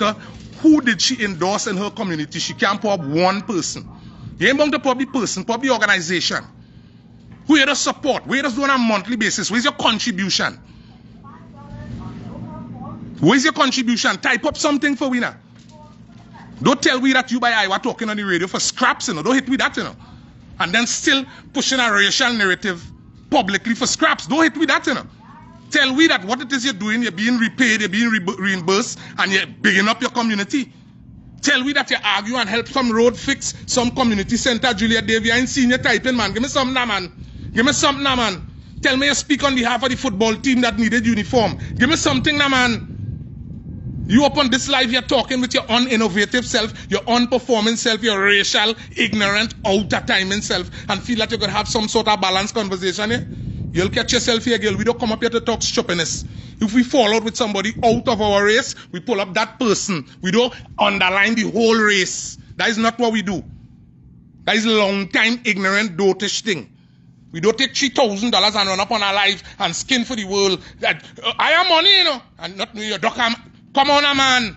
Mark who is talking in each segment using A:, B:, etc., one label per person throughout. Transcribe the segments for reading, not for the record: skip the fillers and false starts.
A: 'Cause who did she endorse in her community? She can't pull up one person. You ain't going to pull up the person, pull up the organization. Who you the support? Where you just do on a monthly basis? Where's your contribution? Where's your contribution? Type up something for we now. Don't tell we that you by Iowa talking on the radio for scraps, you know. Don't hit me that, you know. And then still pushing a racial narrative publicly for scraps. Don't hit me that, you know. Tell we that what it is you're doing, you're being repaid, you're being reimbursed, and you're bigging up your community. Tell we that you argue and help some road fix, some community center, Juliet Davey. I ain't seen you typing, man. Give me something now, man. Give me something now, man. Tell me you speak on behalf of the football team that needed uniform. Give me something now, man. You up on this live, you're talking with your uninnovative self, your unperforming self, your racial, ignorant, out-of-timing self, and feel that you're going to have some sort of balanced conversation here. You'll catch yourself here, girl. We don't come up here to talk stupidness. If we fall out with somebody out of our race, we pull up that person. We don't underline the whole race. That is not what we do. That is a long-time, ignorant, dotish thing. We don't take $3,000 and run up on our life and skin for the world. That I have money, you know, and not me, your doctor. Come on, man.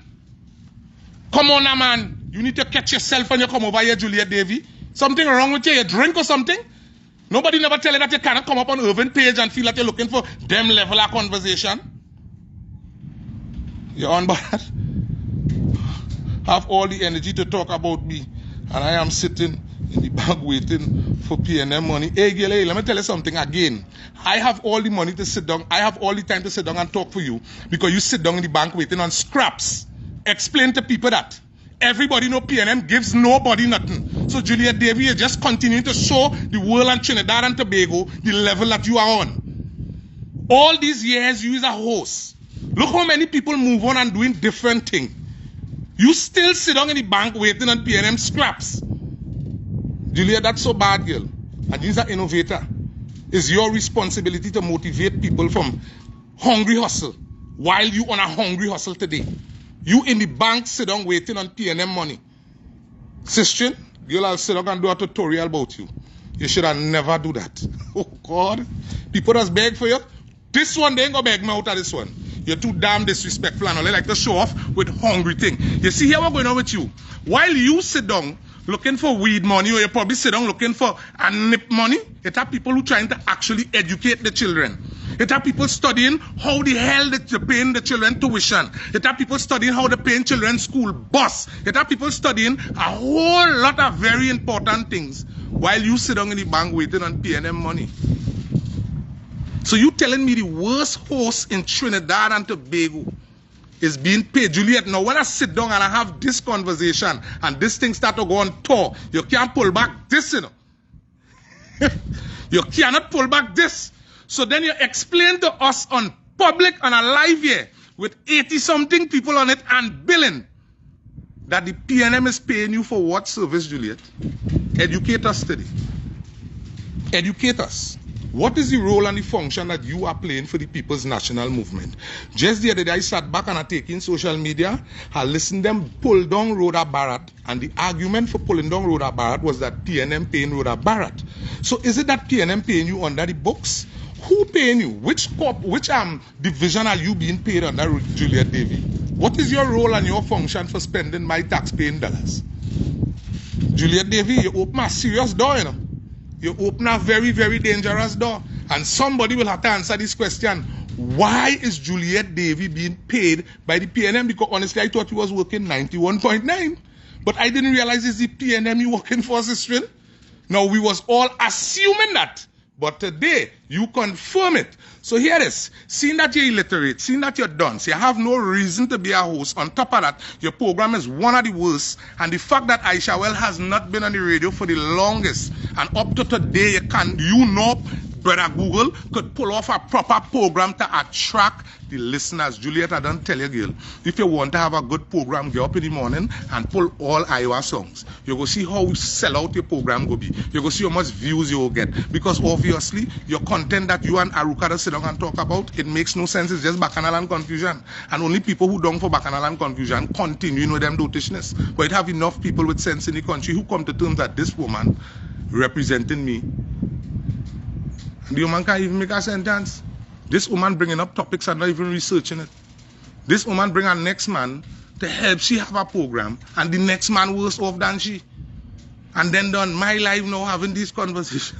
A: Come on, man. You need to catch yourself when you come over here, Juliet Davey. Something wrong with you? You drink or something? Nobody never tell you that you cannot come up on Irvin page and feel that you're looking for them level of conversation. You're on board. Have all the energy to talk about me. And I am sitting in the bank waiting for PNM money. Hey, girl, hey, let me tell you something again. I have all the money to sit down. I have all the time to sit down and talk for you because you sit down in the bank waiting on scraps. Explain to people that. Everybody know PNM gives nobody nothing. So Juliet Davey is just continuing to show the world and Trinidad and Tobago the level that you are on. All these years you is a host. Look how many people move on and doing different things. You still sit down in the bank waiting on PNM scraps. Juliet, that's so bad, girl. And you're an innovator. It's your responsibility to motivate people from hungry hustle while you on a hungry hustle today. You in the bank sit down waiting on PNM money. Sister, girl, I'll sit down and do a tutorial about you. You should have never do that. Oh, God. People just beg for you. This one, they ain't gonna beg me out of this one. You're too damn disrespectful and all. They like to show off with hungry thing. You see here what's going on with you. While you sit down looking for weed money, or you probably sit down looking for a nip money, it have people who trying to actually educate the children. It have people studying how the hell they're paying the children tuition. It have people studying how they're paying children school bus. It have people studying a whole lot of very important things while you sit down in the bank waiting on PNM money. So you telling me the worst host in Trinidad and Tobago is being paid? Juliet, now when I sit down and I have this conversation and this thing start to go on tour, you can't pull back this, you know. You cannot pull back this. So then you explain to us on public, on a live here, with 80-something people on it and billing, that the PNM is paying you for what service, Juliet? Educate us today. Educate us. What is the role and the function that you are playing for the People's National Movement? Just the other day, I sat back and I take in social media. I listened them pull down Rhoda Barrett, and the argument for pulling down Rhoda Barrett was that PNM paying Rhoda Barrett. So is it that PNM paying you under the books? Who paying you? Which division are you being paid under, Juliet Davey? What is your role and your function for spending my tax-paying dollars? Juliet Davey, you open a serious door, you know. You open a very, very dangerous door. And somebody will have to answer this question. Why is Juliet Davey being paid by the PNM? Because honestly, I thought he was working 91.9. But I didn't realize it's the PNM you working for, sister. Now, we was all assuming that. But today, you confirm it. So here it is. Seeing that you're illiterate, seeing that you're dunce, you have no reason to be a host. On top of that, your program is one of the worst. And the fact that Aisha Well has not been on the radio for the longest, and up to today, Brother Google could pull off a proper program to attract the listeners. Juliet, I don't tell you, girl, if you want to have a good program, get up in the morning and pull all Iowa songs. You go see how sell out your program go be. You go see how much views you will get. Because obviously, your content that you and Aruka sit down and talk about, it makes no sense. It's just bacchanal and confusion. And only people who don't for bacchanal and confusion continue with them dotishness. But it have enough people with sense in the country who come to terms that this woman representing me, and the woman can't even make a sentence. This woman bringing up topics and not even researching it. This woman bring her next man to help she have a program, and the next man worse off than she. And then done my life now having this conversation.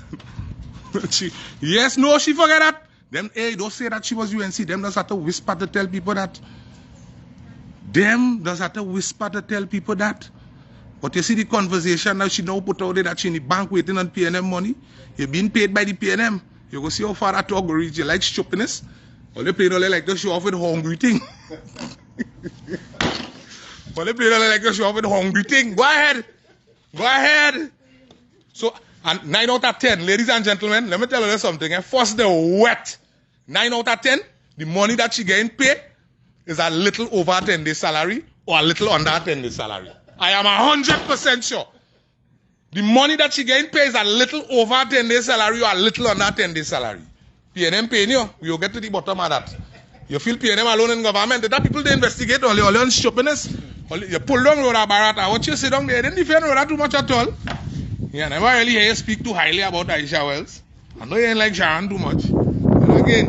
A: Yes, no, she forget that. Them, hey, don't say that she was UNC. Them does have to whisper to tell people that. Them does have to whisper to tell people that. But you see the conversation now, she now put out there that she in the bank waiting on PNM money. You're being paid by the PNM. You go see how far that talk will reach. You like stupidness? All they play all like to show off with hungry thing. All they play all like to show off with hungry thing. Go ahead. Go ahead. So, and 9 out of 10, ladies and gentlemen, let me tell you something. First, the wet. 9 out of 10, the money that she getting paid is a little over 10 days salary or a little under 10 days salary. I am 100% sure. The money that she getting paid is a little over 10 days salary or a little under 10 days salary. PNM paying you. We'll get to the bottom of that. You feel PNM alone in government. That people they investigate all your stupidness. You pull down Rhoda Barata. What you say down there, they didn't defend Rhoda too much at all. Yeah, never really hear you speak too highly about Aisha Wells. I know you ain't like Sharon too much. And again,